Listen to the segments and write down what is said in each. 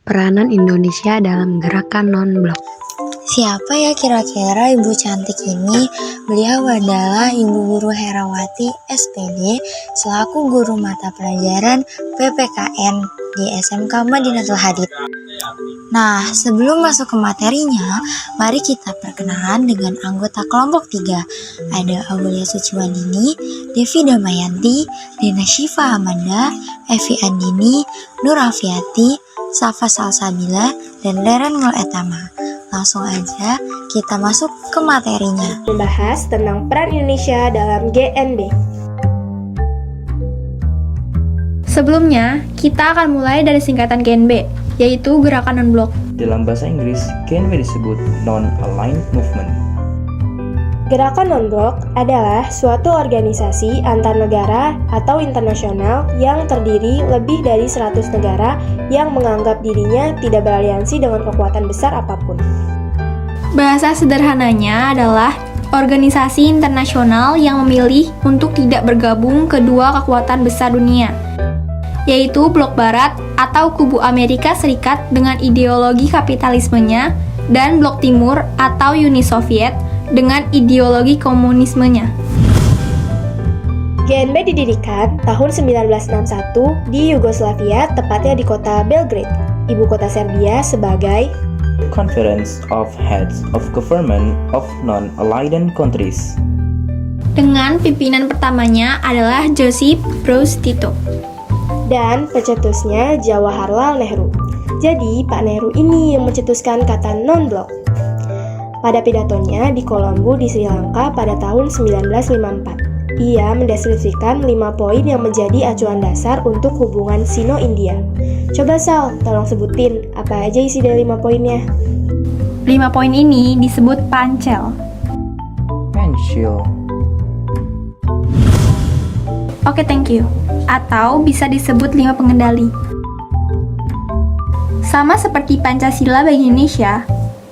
Peranan Indonesia dalam gerakan non-blok. Siapa ya kira-kira ibu cantik ini? Beliau adalah Ibu Guru Herawati SPD selaku guru mata pelajaran PPKN di SMK Madinatul Hadid. Nah, sebelum masuk ke materinya, mari kita perkenalan dengan anggota kelompok 3. Ada Aulia Suciwandini, Devi Damayanti, Dina Syifa Amanda, Evi Andini, Nur Afiati, Safa Salsabila, dan Leren Mul Etama. Langsung aja kita masuk ke materinya. Membahas tentang peran Indonesia dalam GNB. Sebelumnya, kita akan mulai dari singkatan GNB, yaitu Gerakan Non-Blok. Dalam bahasa Inggris, GNB disebut Non-Aligned Movement. Gerakan non-blok adalah suatu organisasi antar negara atau internasional yang terdiri lebih dari 100 negara yang menganggap dirinya tidak beraliansi dengan kekuatan besar apapun. Bahasa sederhananya adalah organisasi internasional yang memilih untuk tidak bergabung kedua kekuatan besar dunia, yaitu Blok Barat atau kubu Amerika Serikat dengan ideologi kapitalismenya dan Blok Timur atau Uni Soviet dengan ideologi komunismenya. GNB didirikan tahun 1961 di Yugoslavia, tepatnya di kota Belgrade, ibu kota Serbia, sebagai Conference of Heads of Government of Non-Aligned Countries. Dengan pimpinan pertamanya adalah Josip Broz Tito. dan pencetusnya Jawaharlal Nehru. Jadi, Pak Nehru ini yang mencetuskan kata non-blok. Pada pidatonya di Colombo di Sri Lanka pada tahun 1954, ia mendeskripsikan 5 poin yang menjadi acuan dasar untuk hubungan Sino-India. Coba Sal, tolong sebutin apa aja isi dari 5 poinnya. 5 poin ini disebut Pancel. Pencil. Oke, thank you. Atau bisa disebut 5 pengendali. Sama seperti Pancasila bagi Indonesia,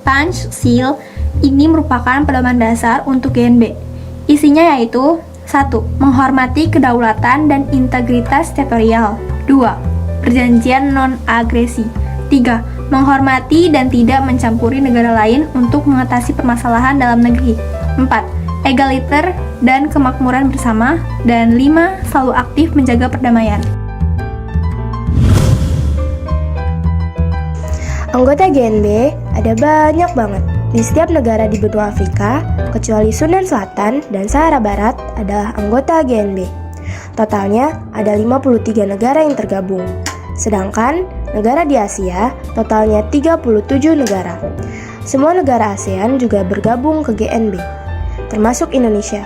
Pancsil ini merupakan pedoman dasar untuk GNB. Isinya yaitu 1. Menghormati kedaulatan dan integritas teritorial. 2. Perjanjian non-agresi. 3. Menghormati dan tidak mencampuri negara lain untuk mengatasi permasalahan dalam negeri. 4. Egaliter dan kemakmuran bersama. Dan 5. Selalu aktif menjaga perdamaian. Anggota GNB ada banyak banget. Di setiap negara di benua Afrika, kecuali Sudan Selatan dan Sahara Barat adalah anggota GNB. Totalnya ada 53 negara yang tergabung. Sedangkan negara di Asia totalnya 37 negara. Semua negara ASEAN juga bergabung ke GNB, termasuk Indonesia.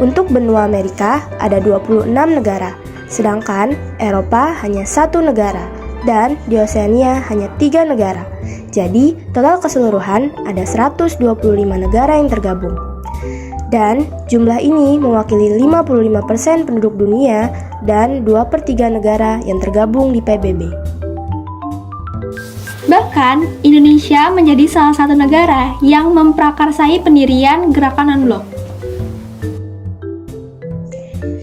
Untuk benua Amerika ada 26 negara, sedangkan Eropa hanya 1 negara, dan di Oseania hanya 3 negara. Jadi, total keseluruhan ada 125 negara yang tergabung. Dan jumlah ini mewakili 55% penduduk dunia dan 2/3 negara yang tergabung di PBB. Bahkan, Indonesia menjadi salah satu negara yang memprakarsai pendirian gerakan non-blok.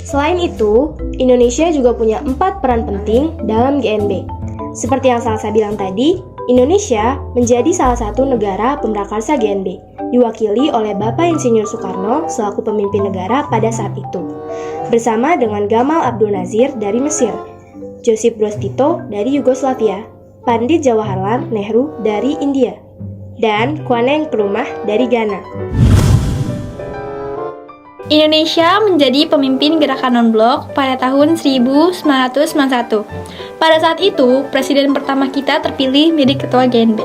Selain itu, Indonesia juga punya 4 peran penting dalam GNB. Seperti yang Salsa bilang tadi, Indonesia menjadi salah satu negara pemrakarsa GNB, diwakili oleh Bapak Insinyur Soekarno selaku pemimpin negara pada saat itu, bersama dengan Gamal Abdul Nazir dari Mesir, Josip Broz Tito dari Yugoslavia, Pandit Jawaharlal Nehru dari India, dan Kwame Nkrumah dari Ghana. Indonesia menjadi pemimpin gerakan non-blok pada tahun 1991. Pada saat itu, presiden pertama kita terpilih menjadi ketua GNB.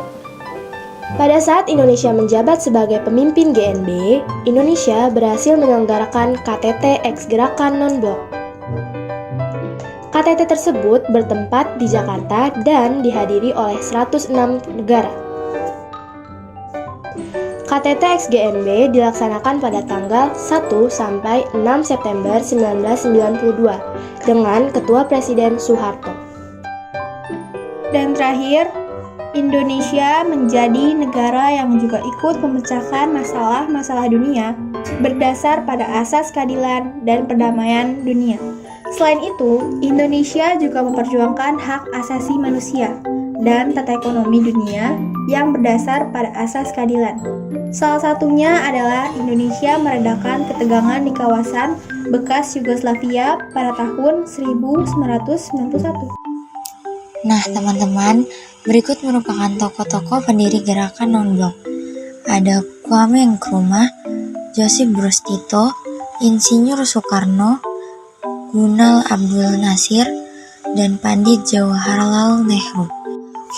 Pada saat Indonesia menjabat sebagai pemimpin GNB, Indonesia berhasil menyelenggarakan KTT X Gerakan Non-Blok. KTT tersebut bertempat di Jakarta dan dihadiri oleh 106 negara. KTT X GNB dilaksanakan pada tanggal 1 sampai 6 September 1992 dengan Ketua Presiden Soeharto. Dan terakhir, Indonesia menjadi negara yang juga ikut memecahkan masalah-masalah dunia berdasar pada asas keadilan dan perdamaian dunia. Selain itu, Indonesia juga memperjuangkan hak asasi manusia dan tata ekonomi dunia yang berdasar pada asas keadilan. Salah satunya adalah Indonesia meredakan ketegangan di kawasan bekas Yugoslavia pada tahun 1991. Nah, teman-teman, berikut merupakan tokoh-tokoh pendiri gerakan non-blok. Ada Kwame Nkrumah, Josip Broz Tito, Insinyur Soekarno, Gamal Abdel Nasir, dan Pandit Jawaharlal Nehru.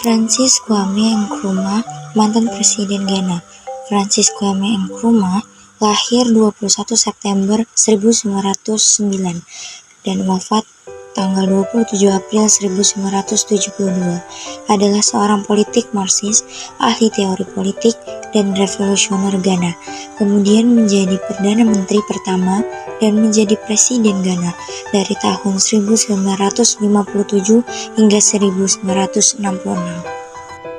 Francis Kwame Nkrumah, mantan Presiden Ghana. Francis Kwame Nkrumah lahir 21 September 1909 dan wafat tanggal 27 April 1972, adalah seorang politik Marxis, ahli teori politik, dan revolusioner Ghana. Kemudian menjadi Perdana Menteri pertama dan menjadi Presiden Ghana dari tahun 1957 hingga 1966.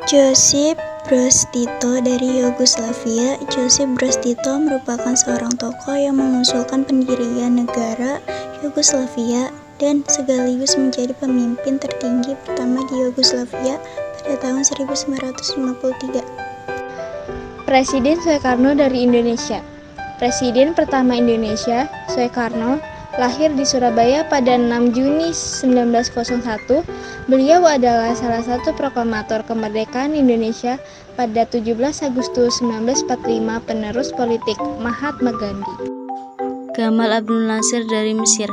Josip Broz Tito dari Yugoslavia. Josip Broz Tito merupakan seorang tokoh yang mengusulkan pendirian negara Yugoslavia dan sekaligus menjadi pemimpin tertinggi pertama di Yugoslavia pada tahun 1953. Presiden Soekarno dari Indonesia. Presiden pertama Indonesia, Soekarno, lahir di Surabaya pada 6 Juni 1901. Beliau adalah salah satu proklamator kemerdekaan Indonesia pada 17 Agustus 1945, penerus politik Mahatma Gandhi. Gamal Abdel Nasir dari Mesir.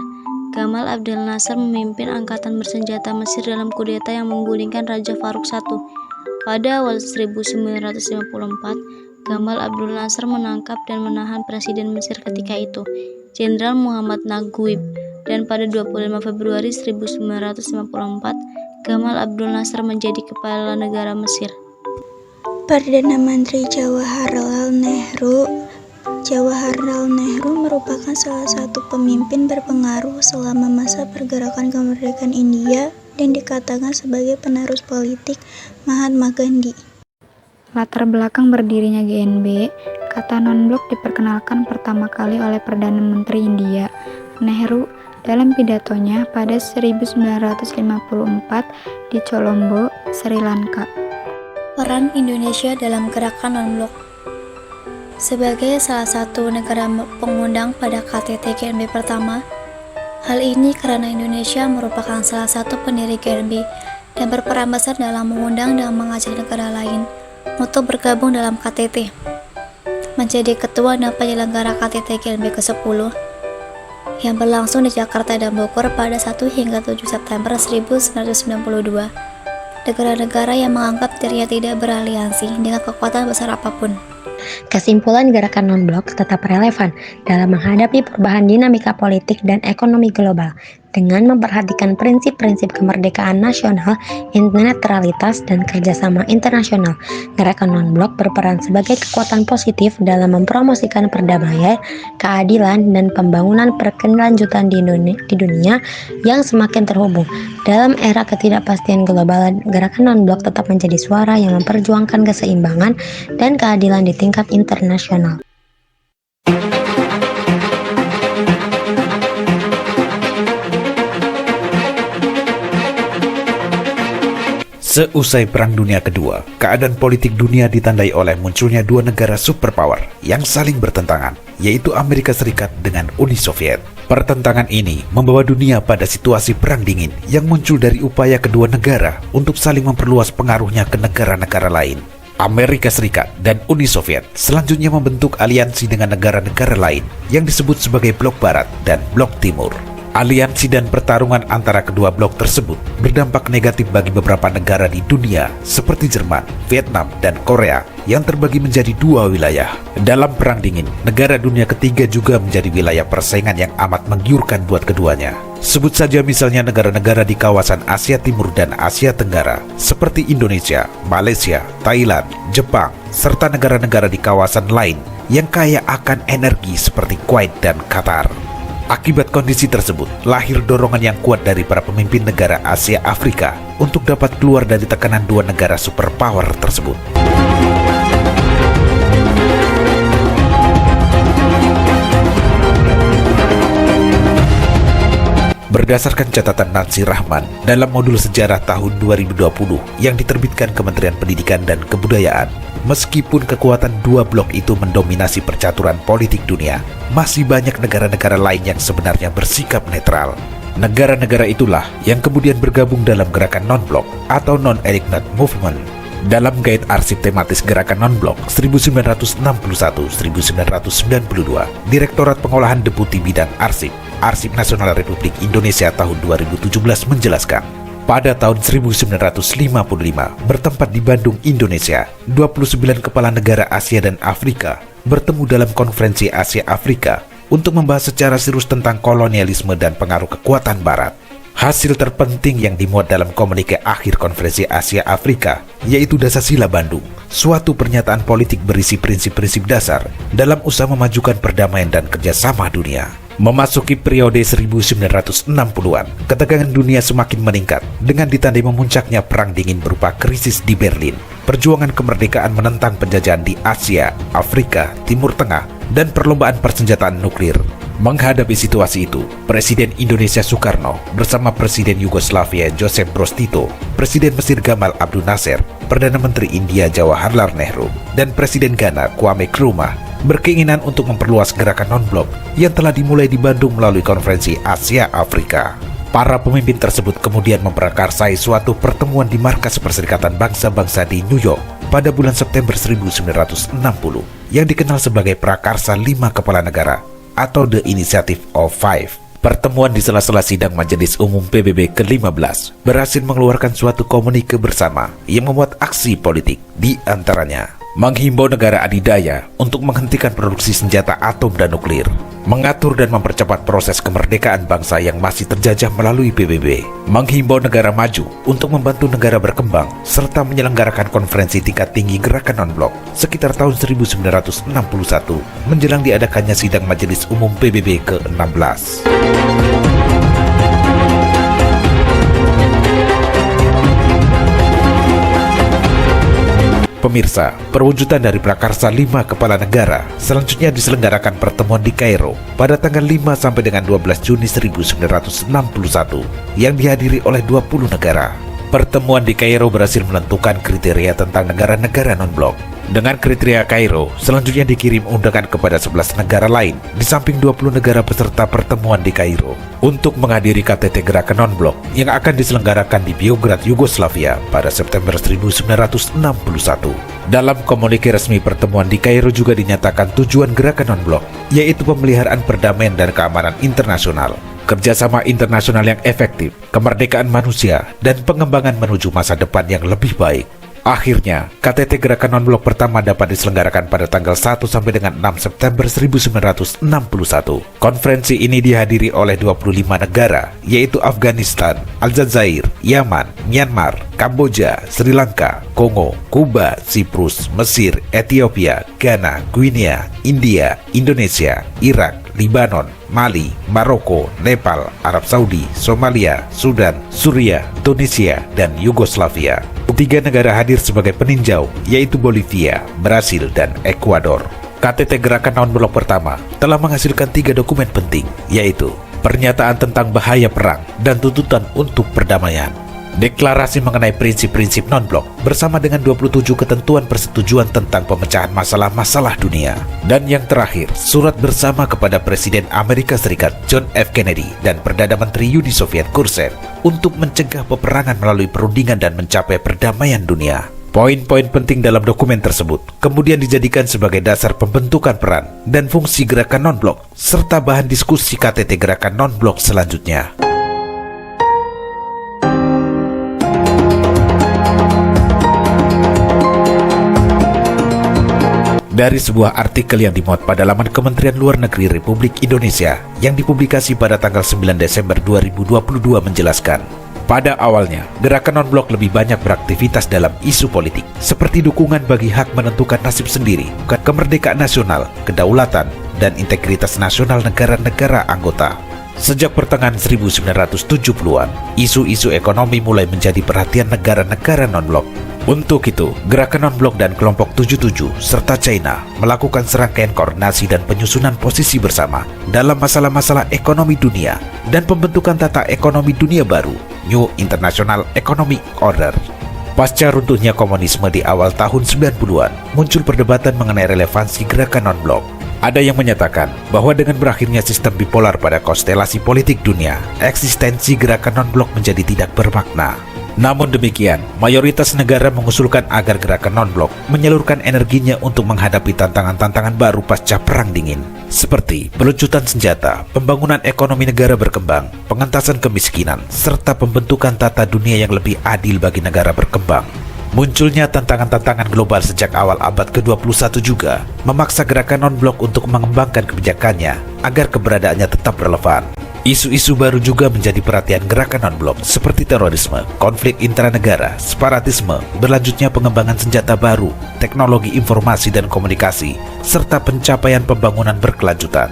Gamal Abdel Nasir memimpin angkatan bersenjata Mesir dalam kudeta yang menggulingkan Raja Farouk I. Pada awal 1954, Gamal Abdel Nasir menangkap dan menahan Presiden Mesir ketika itu, Jenderal Muhammad Naguib, dan pada 25 Februari 1954, Gamal Abdel Nasir menjadi kepala negara Mesir. Perdana Menteri Jawaharlal Nehru. Jawaharlal Nehru merupakan salah satu pemimpin berpengaruh selama masa pergerakan kemerdekaan India dan dikatakan sebagai penerus politik Mahatma Gandhi. Latar belakang berdirinya GNB, kata non-blok diperkenalkan pertama kali oleh Perdana Menteri India, Nehru, dalam pidatonya pada 1954 di Colombo, Sri Lanka. Peran Indonesia dalam gerakan non-blok. Sebagai salah satu negara pengundang pada KTT GNB pertama, hal ini karena Indonesia merupakan salah satu pendiri GNB dan berperan besar dalam mengundang dan mengajak negara lain untuk bergabung dalam KTT. Menjadi ketua dan penyelenggara KTT GNB ke-10 yang berlangsung di Jakarta dan Bogor pada 1 hingga 7 September 1992. Negara-negara yang menganggap dirinya tidak beraliansi dengan kekuatan besar apapun. Kesimpulan gerakan non-blok tetap relevan dalam menghadapi perubahan dinamika politik dan ekonomi global dengan memperhatikan prinsip-prinsip kemerdekaan nasional, netralitas, dan kerjasama internasional. Gerakan non-blok berperan sebagai kekuatan positif dalam mempromosikan perdamaian, keadilan, dan pembangunan berkelanjutan di dunia yang semakin terhubung. Dalam era ketidakpastian global, gerakan non-blok tetap menjadi suara yang memperjuangkan keseimbangan dan keadilan di tingkat internasional. Seusai Perang Dunia Kedua, keadaan politik dunia ditandai oleh munculnya dua negara superpower yang saling bertentangan, yaitu Amerika Serikat dengan Uni Soviet. Pertentangan ini membawa dunia pada situasi perang dingin yang muncul dari upaya kedua negara untuk saling memperluas pengaruhnya ke negara-negara lain. Amerika Serikat dan Uni Soviet selanjutnya membentuk aliansi dengan negara-negara lain yang disebut sebagai Blok Barat dan Blok Timur. Aliansi dan pertarungan antara kedua blok tersebut berdampak negatif bagi beberapa negara di dunia seperti Jerman, Vietnam, dan Korea yang terbagi menjadi dua wilayah. Dalam Perang Dingin, negara dunia ketiga juga menjadi wilayah persaingan yang amat menggiurkan buat keduanya. Sebut saja misalnya negara-negara di kawasan Asia Timur dan Asia Tenggara seperti Indonesia, Malaysia, Thailand, Jepang, serta negara-negara di kawasan lain yang kaya akan energi seperti Kuwait dan Qatar. Akibat kondisi tersebut, lahir dorongan yang kuat dari para pemimpin negara Asia Afrika untuk dapat keluar dari tekanan dua negara superpower tersebut. Berdasarkan catatan Natsir Rahman dalam modul sejarah tahun 2020 yang diterbitkan Kementerian Pendidikan dan Kebudayaan, meskipun kekuatan dua blok itu mendominasi percaturan politik dunia, masih banyak negara-negara lain yang sebenarnya bersikap netral. Negara-negara itulah yang kemudian bergabung dalam gerakan non-blok atau Non-Aligned Movement. Dalam Guide Arsip Tematis Gerakan Non-Blok 1961-1992, Direktorat Pengolahan Deputi Bidang Arsip, Arsip Nasional Republik Indonesia tahun 2017 menjelaskan, pada tahun 1955 bertempat di Bandung, Indonesia, 29 kepala negara Asia dan Afrika bertemu dalam Konferensi Asia Afrika untuk membahas secara serius tentang kolonialisme dan pengaruh kekuatan Barat. Hasil terpenting yang dimuat dalam komunike akhir Konferensi Asia Afrika yaitu Dasasila Bandung, suatu pernyataan politik berisi prinsip-prinsip dasar dalam usaha memajukan perdamaian dan kerjasama dunia. Memasuki periode 1960-an, ketegangan dunia semakin meningkat dengan ditandai memuncaknya Perang Dingin berupa krisis di Berlin, perjuangan kemerdekaan menentang penjajahan di Asia, Afrika, Timur Tengah, dan perlombaan persenjataan nuklir. Menghadapi situasi itu, Presiden Indonesia Soekarno bersama Presiden Yugoslavia Joseph Broz Tito, Presiden Mesir Gamal Abdel Nasser, Perdana Menteri India Jawaharlal Nehru, dan Presiden Ghana Kwame Nkrumah berkeinginan untuk memperluas gerakan non-blok yang telah dimulai di Bandung melalui Konferensi Asia Afrika. Para pemimpin tersebut kemudian memprakarsai suatu pertemuan di Markas Perserikatan Bangsa-Bangsa di New York pada bulan September 1960 yang dikenal sebagai Prakarsa 5 Kepala Negara atau The Initiative of Five. Pertemuan di sela-sela sidang Majelis Umum PBB ke-15 berhasil mengeluarkan suatu komunike bersama yang memuat aksi politik, di antaranya menghimbau negara adidaya untuk menghentikan produksi senjata atom dan nuklir, mengatur dan mempercepat proses kemerdekaan bangsa yang masih terjajah melalui PBB, menghimbau negara maju untuk membantu negara berkembang, serta menyelenggarakan konferensi tingkat tinggi gerakan non-blok sekitar tahun 1961 menjelang diadakannya sidang Majelis Umum PBB ke-16. Pemirsa, perwujudan dari Prakarsa 5 Kepala Negara selanjutnya diselenggarakan pertemuan di Kairo pada tanggal 5 sampai dengan 12 Juni 1961 yang dihadiri oleh 20 negara. Pertemuan di Kairo berhasil menentukan kriteria tentang negara-negara non-blok. Dengan kriteria Kairo, selanjutnya dikirim undangan kepada 11 negara lain di samping 20 negara peserta pertemuan di Kairo untuk menghadiri KTT Gerakan Non-Blok yang akan diselenggarakan di Beograd, Yugoslavia pada September 1961. Dalam komunike resmi pertemuan di Kairo juga dinyatakan tujuan Gerakan Non-Blok, yaitu pemeliharaan perdamaian dan keamanan internasional, kerjasama internasional yang efektif, kemerdekaan manusia, dan pengembangan menuju masa depan yang lebih baik. Akhirnya, KTT Gerakan Non-Blok pertama dapat diselenggarakan pada tanggal 1 sampai dengan 6 September 1961. Konferensi ini dihadiri oleh 25 negara, yaitu Afghanistan, Aljazair, Yaman, Myanmar, Kamboja, Sri Lanka, Kongo, Kuba, Siprus, Mesir, Ethiopia, Ghana, Guinea, India, Indonesia, Irak, Libanon, Mali, Maroko, Nepal, Arab Saudi, Somalia, Sudan, Suriah, Tunisia, dan Yugoslavia. 3 negara hadir sebagai peninjau, yaitu Bolivia, Brasil, dan Ekuador. KTT Gerakan Non-Blok pertama telah menghasilkan 3 dokumen penting, yaitu Pernyataan tentang Bahaya Perang dan Tuntutan untuk Perdamaian, Deklarasi mengenai prinsip-prinsip non-blok bersama dengan 27 ketentuan persetujuan tentang pemecahan masalah-masalah dunia. Dan yang terakhir, surat bersama kepada Presiden Amerika Serikat John F. Kennedy dan Perdana Menteri Uni Soviet Khrushchev untuk mencegah peperangan melalui perundingan dan mencapai perdamaian dunia. Poin-poin penting dalam dokumen tersebut kemudian dijadikan sebagai dasar pembentukan peran dan fungsi gerakan non-blok serta bahan diskusi KTT Gerakan Non-Blok selanjutnya. Dari sebuah artikel yang dimuat pada laman Kementerian Luar Negeri Republik Indonesia yang dipublikasi pada tanggal 9 Desember 2022 menjelaskan, pada awalnya, gerakan non-blok lebih banyak beraktivitas dalam isu politik, seperti dukungan bagi hak menentukan nasib sendiri, kemerdekaan nasional, kedaulatan, dan integritas nasional negara-negara anggota. Sejak pertengahan 1970-an, isu-isu ekonomi mulai menjadi perhatian negara-negara non-blok. Untuk itu, gerakan non-blok dan kelompok 77 serta China melakukan serangkaian koordinasi dan penyusunan posisi bersama dalam masalah-masalah ekonomi dunia dan pembentukan tata ekonomi dunia baru, New International Economic Order. Pasca runtuhnya komunisme di awal tahun 90-an, muncul perdebatan mengenai relevansi gerakan non-blok. Ada yang menyatakan bahwa dengan berakhirnya sistem bipolar pada konstelasi politik dunia, eksistensi gerakan non-blok menjadi tidak bermakna. Namun demikian, mayoritas negara mengusulkan agar gerakan non-blok menyalurkan energinya untuk menghadapi tantangan-tantangan baru pasca Perang Dingin, seperti peluncuran senjata, pembangunan ekonomi negara berkembang, pengentasan kemiskinan, serta pembentukan tata dunia yang lebih adil bagi negara berkembang. Munculnya tantangan-tantangan global sejak awal abad ke-21 juga memaksa gerakan non-blok untuk mengembangkan kebijakannya agar keberadaannya tetap relevan. Isu-isu baru juga menjadi perhatian gerakan non-blok seperti terorisme, konflik intranegara, separatisme, berlanjutnya pengembangan senjata baru, teknologi informasi dan komunikasi, serta pencapaian pembangunan berkelanjutan.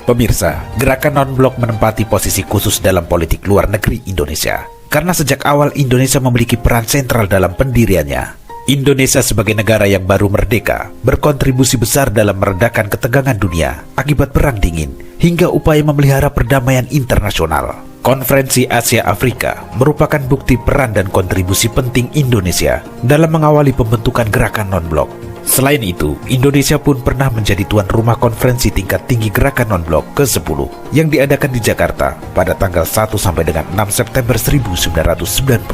Pemirsa, gerakan non-blok menempati posisi khusus dalam politik luar negeri Indonesia, karena sejak awal Indonesia memiliki peran sentral dalam pendiriannya. Indonesia sebagai negara yang baru merdeka berkontribusi besar dalam meredakan ketegangan dunia akibat Perang Dingin hingga upaya memelihara perdamaian internasional. Konferensi Asia Afrika merupakan bukti peran dan kontribusi penting Indonesia dalam mengawali pembentukan gerakan non-blok. Selain itu, Indonesia pun pernah menjadi tuan rumah konferensi tingkat tinggi gerakan non-blok ke-10 yang diadakan di Jakarta pada tanggal 1 sampai dengan 6 September 1992.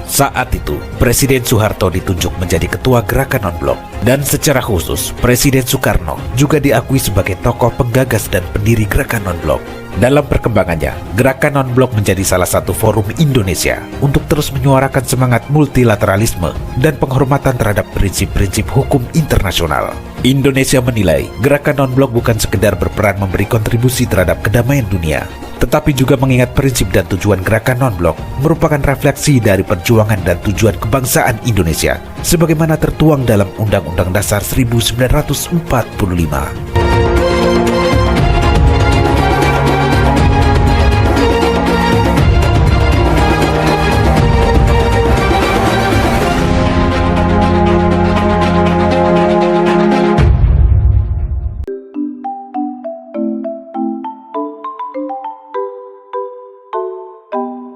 Saat itu, Presiden Soeharto ditunjuk menjadi ketua gerakan non-blok, dan secara khusus, Presiden Soekarno juga diakui sebagai tokoh penggagas dan pendiri gerakan non-blok. Dalam perkembangannya, gerakan non-blok menjadi salah satu forum Indonesia untuk terus menyuarakan semangat multilateralisme dan penghormatan terhadap prinsip-prinsip hukum internasional. Indonesia menilai gerakan non-blok bukan sekedar berperan memberi kontribusi terhadap kedamaian dunia, tetapi juga mengingat prinsip dan tujuan gerakan non-blok merupakan refleksi dari perjuangan dan tujuan kebangsaan Indonesia sebagaimana tertuang dalam Undang-Undang Dasar 1945.